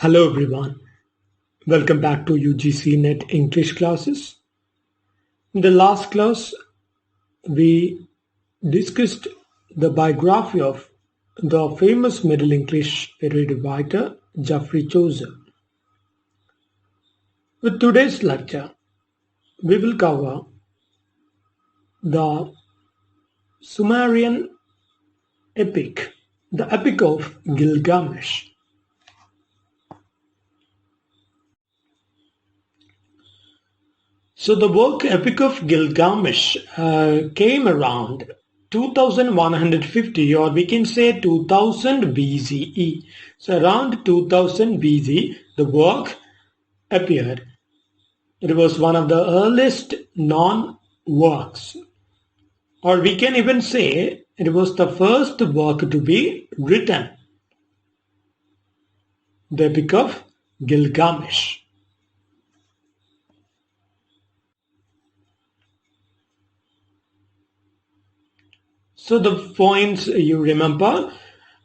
Hello everyone, welcome back to UGC Net English classes. In the last class, we discussed the biography of the famous Middle English period writer Geoffrey Chaucer. With today's lecture, we will cover the Sumerian epic, the Epic of Gilgamesh. So the work Epic of Gilgamesh came around 2150, or we can say 2000 BCE. So around 2000 BC, the work appeared. It was one of the earliest non-works, or we can even say it was the first work to be written, the Epic of Gilgamesh. So the points you remember,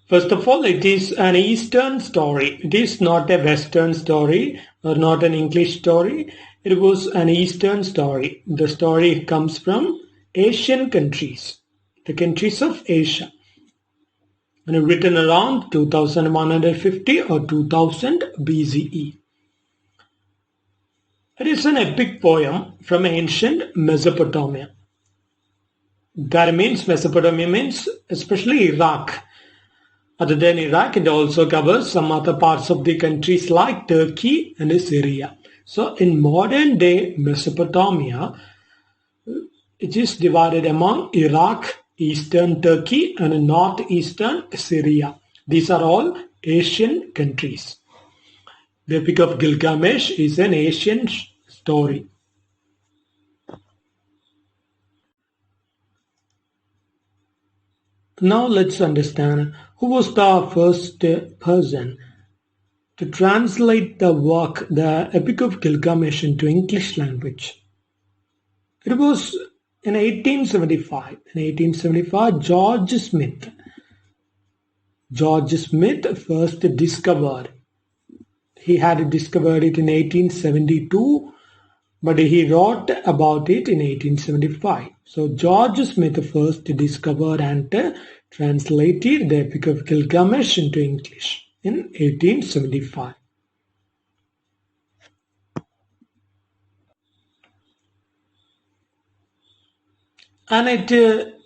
first of all, it is an Eastern story. It is not a Western story or not an English story. It was an Eastern story. The story comes from Asian countries, the countries of Asia, and written around 2150 or 2000 BCE. It is an epic poem from ancient Mesopotamia. That means Mesopotamia means especially Iraq. Other than Iraq, it also covers some other parts of the countries like Turkey and Syria. So in modern day Mesopotamia, it is divided among Iraq, Eastern Turkey and Northeastern Syria. These are all Asian countries. The Epic of Gilgamesh is an Asian story. Now let's understand who was the first person to translate the work, the Epic of Gilgamesh, into English language. It was in 1875. In 1875, George Smith first discovered. He had discovered it in 1872, but he wrote about it in 1875. So George Smith first discovered and translated the Epic of Gilgamesh into English in 1875. And it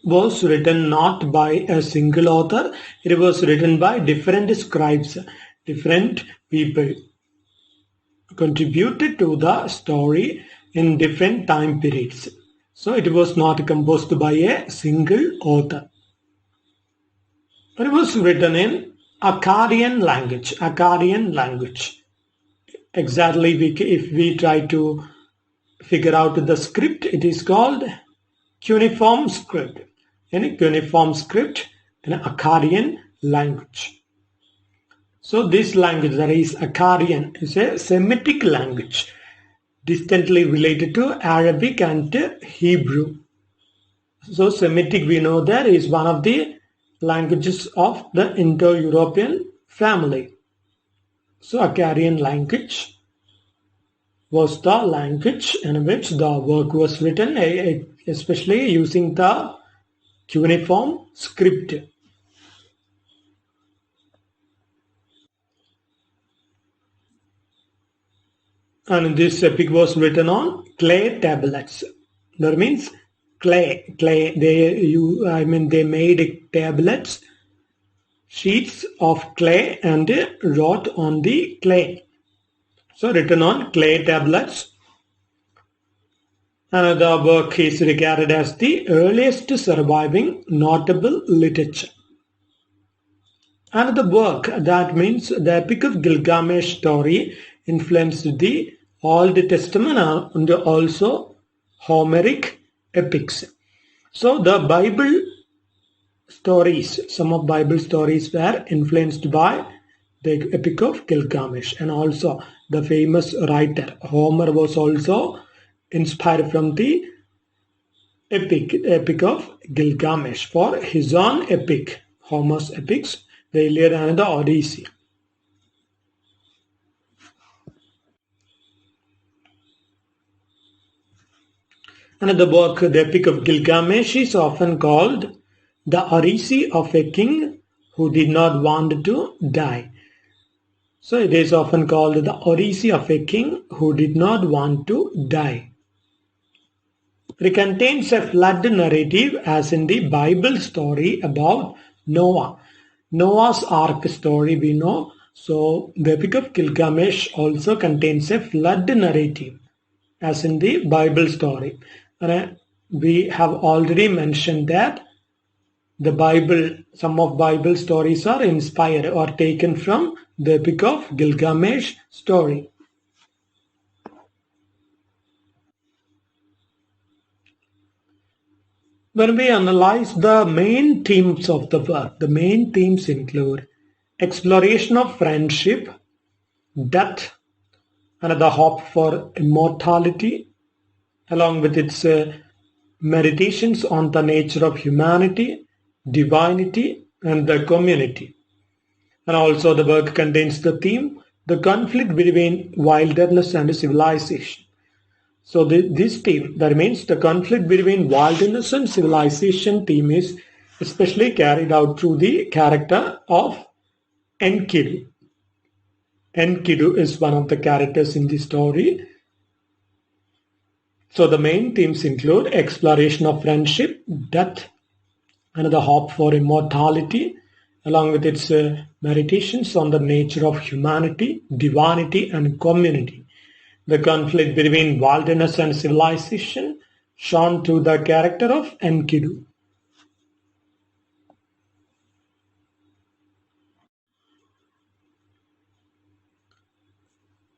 was written not by a single author. It was written by different scribes, different people contributed to the story in different time periods. So it was not composed by a single author. But it was written in Akkadian language. Exactly, if we try to figure out the script, it is called cuneiform script. In cuneiform script in Akkadian language. So this language, that is Akkadian, is a Semitic language, distantly related to Arabic and Hebrew. So Semitic, we know that is one of the languages of the Indo-European family. So Akkadian language was the language in which the work was written, especially using the cuneiform script. And this epic was written on clay tablets. That means clay. They made tablets, sheets of clay, and wrote on the clay. So written on clay tablets. And the work is regarded as the earliest surviving notable literature. And the work, that means the Epic of Gilgamesh story, influenced the Old Testament and also Homeric epics. So the Bible stories, some of Bible stories were influenced by the Epic of Gilgamesh, and also the famous writer Homer was also inspired from the Epic of Gilgamesh for his own epic, Homer's epics, the Iliad and the Odyssey. Another book, the Epic of Gilgamesh, is often called the Odyssey of a king who did not want to die. So it is often called the Odyssey of a king who did not want to die. It contains a flood narrative as in the Bible story about Noah. Noah's Ark story we know. So the Epic of Gilgamesh also contains a flood narrative as in the Bible story. And we have already mentioned that the Bible, some of Bible stories are inspired or taken from the Epic of Gilgamesh story. When we analyze the main themes of the work, the main themes include exploration of friendship, death, and the hope for immortality, along with its meditations on the nature of humanity, divinity, and the community. And also the work contains the theme, the conflict between wilderness and civilization. So this theme, that means the conflict between wilderness and civilization theme, is especially carried out through the character of Enkidu. Enkidu is one of the characters in the story. So the main themes include exploration of friendship, death, and the hope for immortality, along with its meditations on the nature of humanity, divinity, and community. The conflict between wilderness and civilization shown through the character of Enkidu.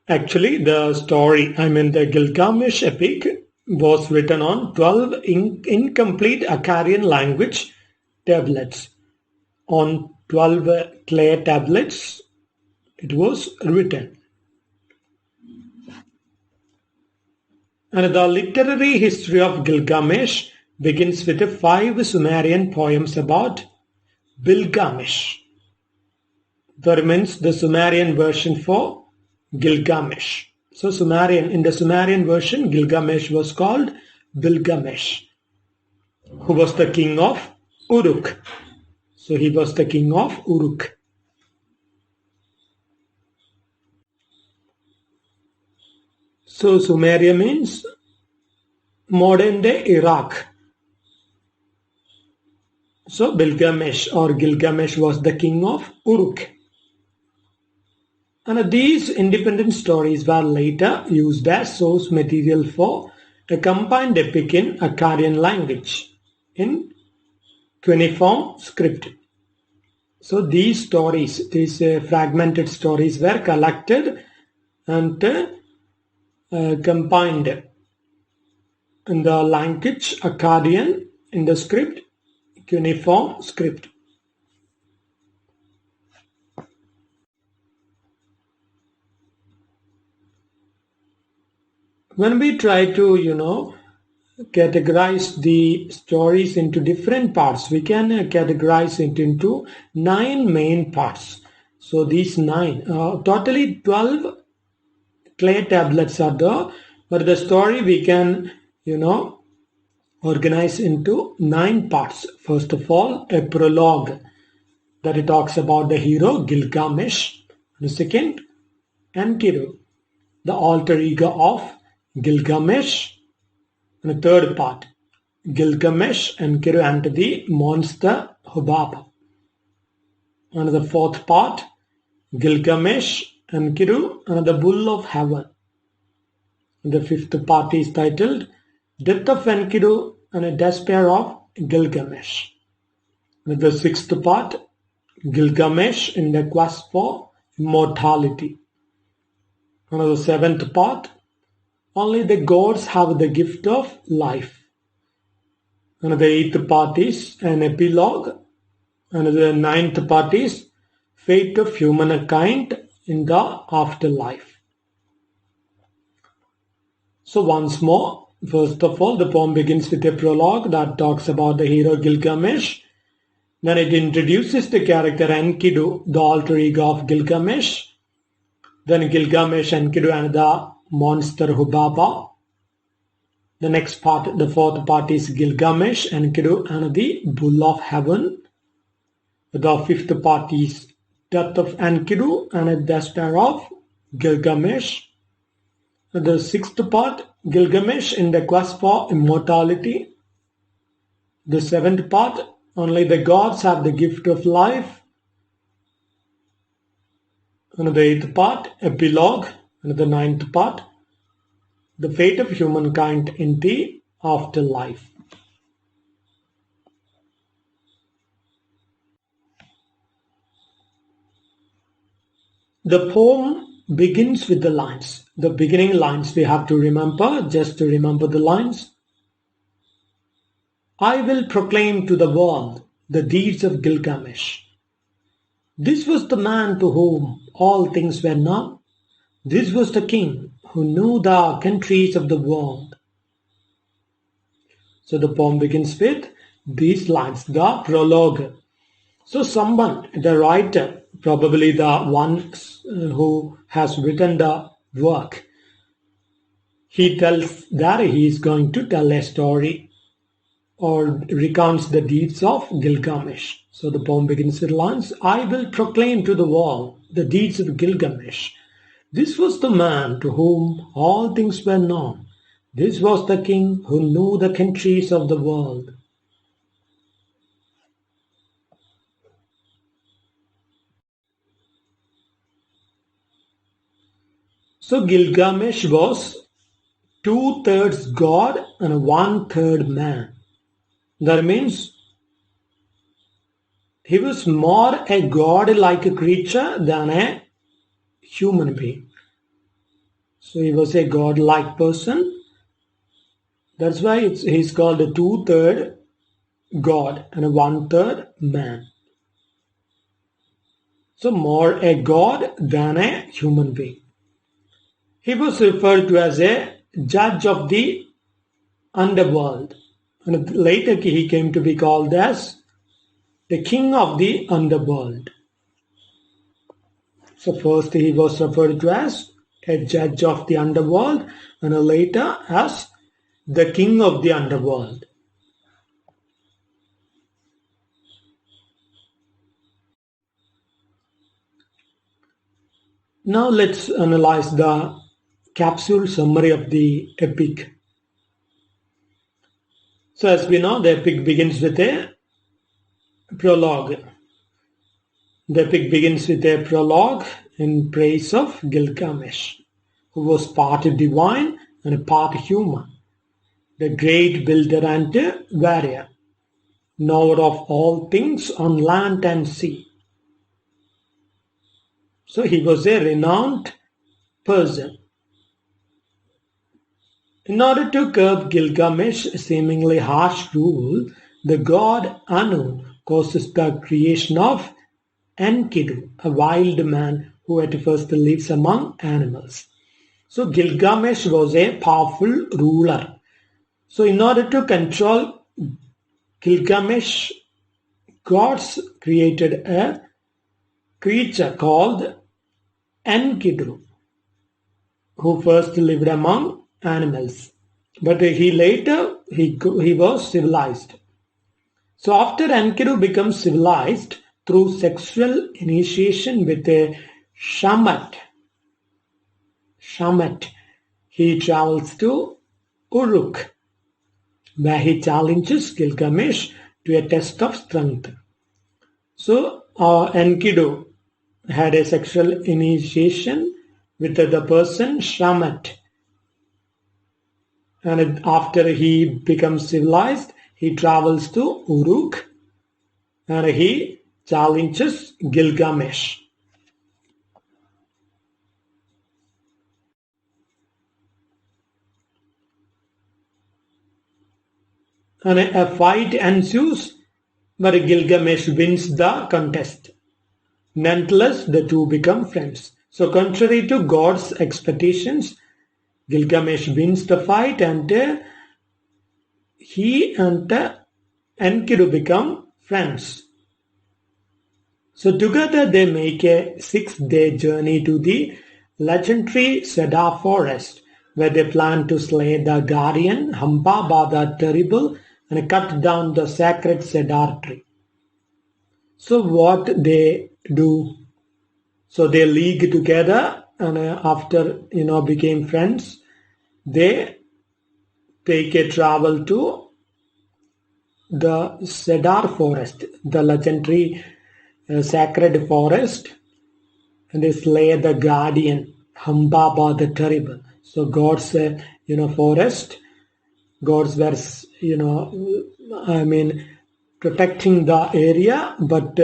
Actually, the story, the Gilgamesh epic, was written on 12 incomplete Akkadian language tablets. On 12 clay tablets, it was written. And the literary history of Gilgamesh begins with 5 Sumerian poems about Bilgamesh. That means the Sumerian version for Gilgamesh. So in the Sumerian version, Gilgamesh was called Bilgamesh, who was the king of Uruk. So he was the king of Uruk. So Sumeria means modern day Iraq. So Bilgamesh or Gilgamesh was the king of Uruk. And these independent stories were later used as source material for a combined epic in Akkadian language in cuneiform script. So these stories, these fragmented stories were collected and combined in the language Akkadian in the script, cuneiform script. When we try to, categorize the stories into different parts, we can categorize it into 9 main parts. So these 9, totally 12 clay tablets are there, but the story we can, organize into 9 parts. First of all, a prologue that it talks about the hero Gilgamesh. The second, Enkidu, the alter ego of Gilgamesh. And the third part, Gilgamesh, Enkidu, and the monster Hubab. And the fourth part, Gilgamesh, Enkidu, and the bull of heaven. And the fifth part is titled Death of Enkidu and a Despair of Gilgamesh. And the sixth part, Gilgamesh in the quest for immortality. And the seventh part, only the gods have the gift of life. And the eighth part is an epilogue. And the ninth part is fate of humankind in the afterlife. So once more, first of all, the poem begins with a prologue that talks about the hero Gilgamesh. Then it introduces the character Enkidu, the alter ego of Gilgamesh. Then Gilgamesh, Enkidu, and the monster Hubaba. The next part, the fourth part is Gilgamesh, Enkidu, and the Bull of Heaven. The fifth part is Death of Enkidu and the Despair of Gilgamesh. The sixth part, Gilgamesh in the quest for immortality. The seventh part, only the gods have the gift of life. And the eighth part, Epilogue. And the ninth part, the fate of humankind in the afterlife. The poem begins with the lines. The beginning lines we have to remember, just to remember the lines. I will proclaim to the world the deeds of Gilgamesh. This was the man to whom all things were known. This was the king who knew the countries of the world. So the poem begins with these lines, the prologue. So someone, the writer, probably the one who has written the work, he tells that he is going to tell a story or recounts the deeds of Gilgamesh. So the poem begins with lines, I will proclaim to the world the deeds of Gilgamesh. This was the man to whom all things were known. This was the king who knew the countries of the world. So Gilgamesh was 2/3 god and 1/3 man. That means he was more a god-like creature than a human being. So he was a god-like person. That's why he's called a 2/3 god and a 1/3 man. So more a god than a human being. He was referred to as a judge of the underworld. And later he came to be called as the king of the underworld. So first he was referred to as a judge of the underworld and later as the king of the underworld. Now let's analyze the capsule summary of the epic. So as we know, the epic begins with a prologue. The epic begins with a prologue in praise of Gilgamesh, who was part divine and part human, the great builder and warrior, knower of all things on land and sea. So he was a renowned person. In order to curb Gilgamesh's seemingly harsh rule, the god Anu causes the creation of Enkidu, a wild man who at first lives among animals. So Gilgamesh was a powerful ruler. So in order to control Gilgamesh, gods created a creature called Enkidu, who first lived among animals, but he later he was civilized. So after Enkidu becomes civilized through sexual initiation with a shaman, he travels to Uruk, where he challenges Gilgamesh to a test of strength. So Enkidu had a sexual initiation with the person Shamat. And after he becomes civilized, he travels to Uruk and he challenges Gilgamesh. And a fight ensues, but Gilgamesh wins the contest. Nonetheless, the two become friends. So contrary to God's expectations, Gilgamesh wins the fight and he and Enkidu become friends. So together they make a 6-day journey to the legendary cedar forest, where they planned to slay the guardian, Hambaba the Terrible, and cut down the sacred cedar tree. So what they do? So they league together, and after became friends, they take a travel to the cedar forest, the legendary sacred forest, and they slay the guardian, Hambaba the Terrible. So God's forest, gods were protecting the area, but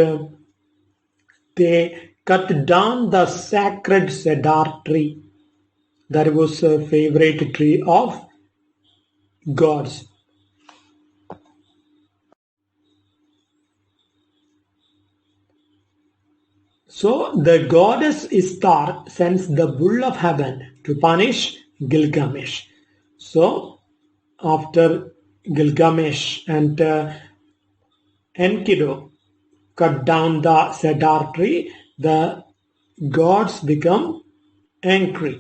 they cut down the sacred cedar tree. That was a favorite tree of gods. So the goddess Ishtar sends the bull of heaven to punish Gilgamesh. So after Gilgamesh and Enkidu cut down the cedar tree, the gods become angry,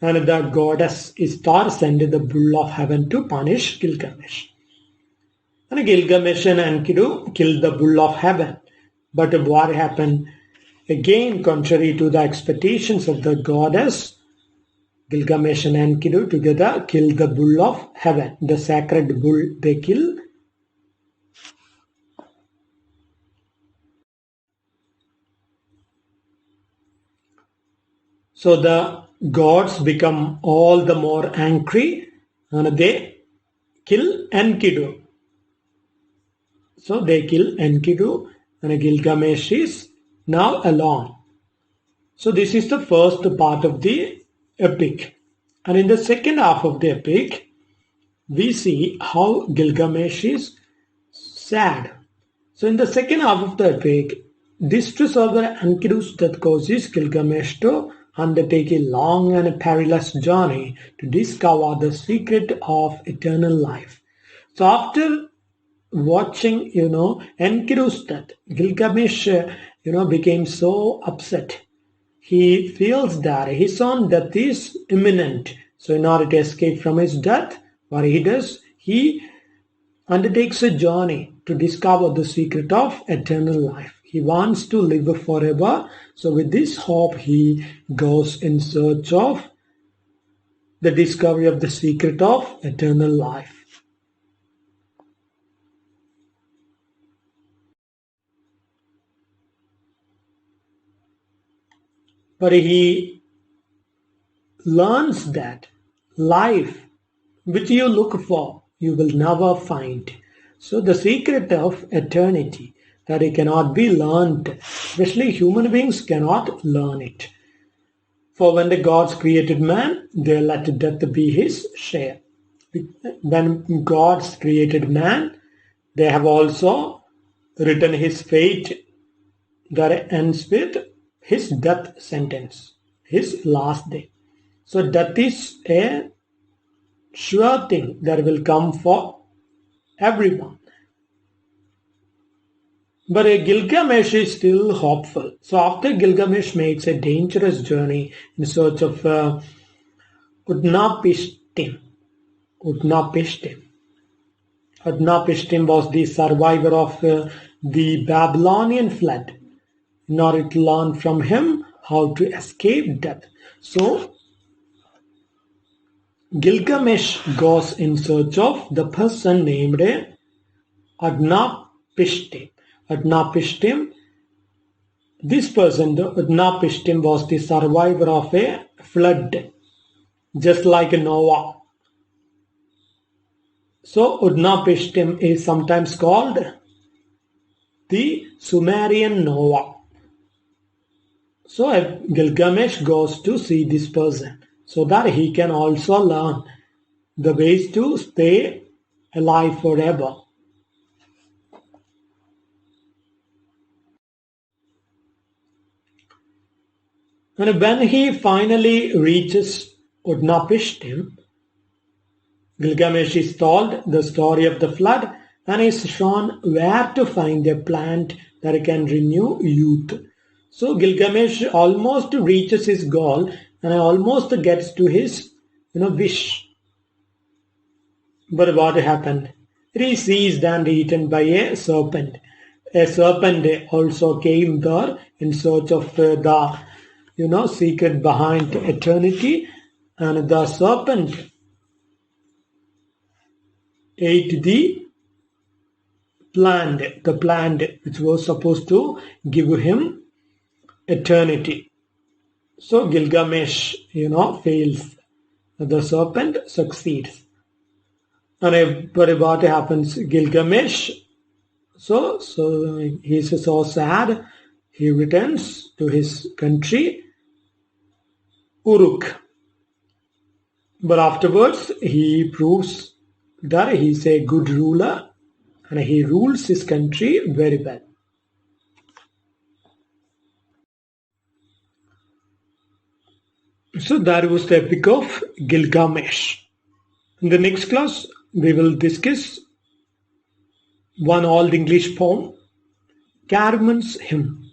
and the goddess Ishtar sent the bull of heaven to punish Gilgamesh. And Gilgamesh and Enkidu killed the bull of heaven. But what happened? Again, contrary to the expectations of the goddess, Gilgamesh and Enkidu together killed the bull of heaven, the sacred bull they kill. So the gods become all the more angry and they kill Enkidu. So they kill Enkidu and Gilgamesh is now alone. So this is the first part of the epic. And in the second half of the epic, we see how Gilgamesh is sad. So in the second half of the epic, distress over Enkidu's death causes Gilgamesh to undertake a long and perilous journey to discover the secret of eternal life. So after watching, Enkidu's death, Gilgamesh, became so upset. He feels that his own death is imminent. So in order to escape from his death, what he does, he undertakes a journey to discover the secret of eternal life. He wants to live forever. So with this hope, he goes in search of the discovery of the secret of eternal life. But he learns that life which you look for, you will never find. So the secret of eternity, that it cannot be learned, especially human beings cannot learn it. For when the gods created man, they let death be his share. When gods created man, they have also written his fate that ends with his death sentence, his last day. So death is a sure thing that will come for everyone. But Gilgamesh is still hopeful. So after Gilgamesh makes a dangerous journey in search of Utnapishtim. Utnapishtim was the survivor of the Babylonian flood, in order to learn from him how to escape death. So Gilgamesh goes in search of the person named Utnapishtim. Utnapishtim, this person, the Utnapishtim, was the survivor of a flood, just like Noah. So Utnapishtim is sometimes called the Sumerian Noah. So Gilgamesh goes to see this person so that he can also learn the ways to stay alive forever. And when he finally reaches Utnapishtim, Gilgamesh is told the story of the flood and is shown where to find a plant that can renew youth. So Gilgamesh almost reaches his goal and almost gets to his wish. But what happened? He is seized and eaten by a serpent. A serpent also came there in search of the secret behind eternity, and the serpent ate the plant which was supposed to give him eternity. So Gilgamesh, fails. The serpent succeeds. And but what happens? Gilgamesh, so he's so sad. He returns to his country, Uruk. But afterwards, he proves that he's a good ruler and he rules his country very well. So that was the Epic of Gilgamesh. In the next class, we will discuss one old English poem, Caravan's Hymn.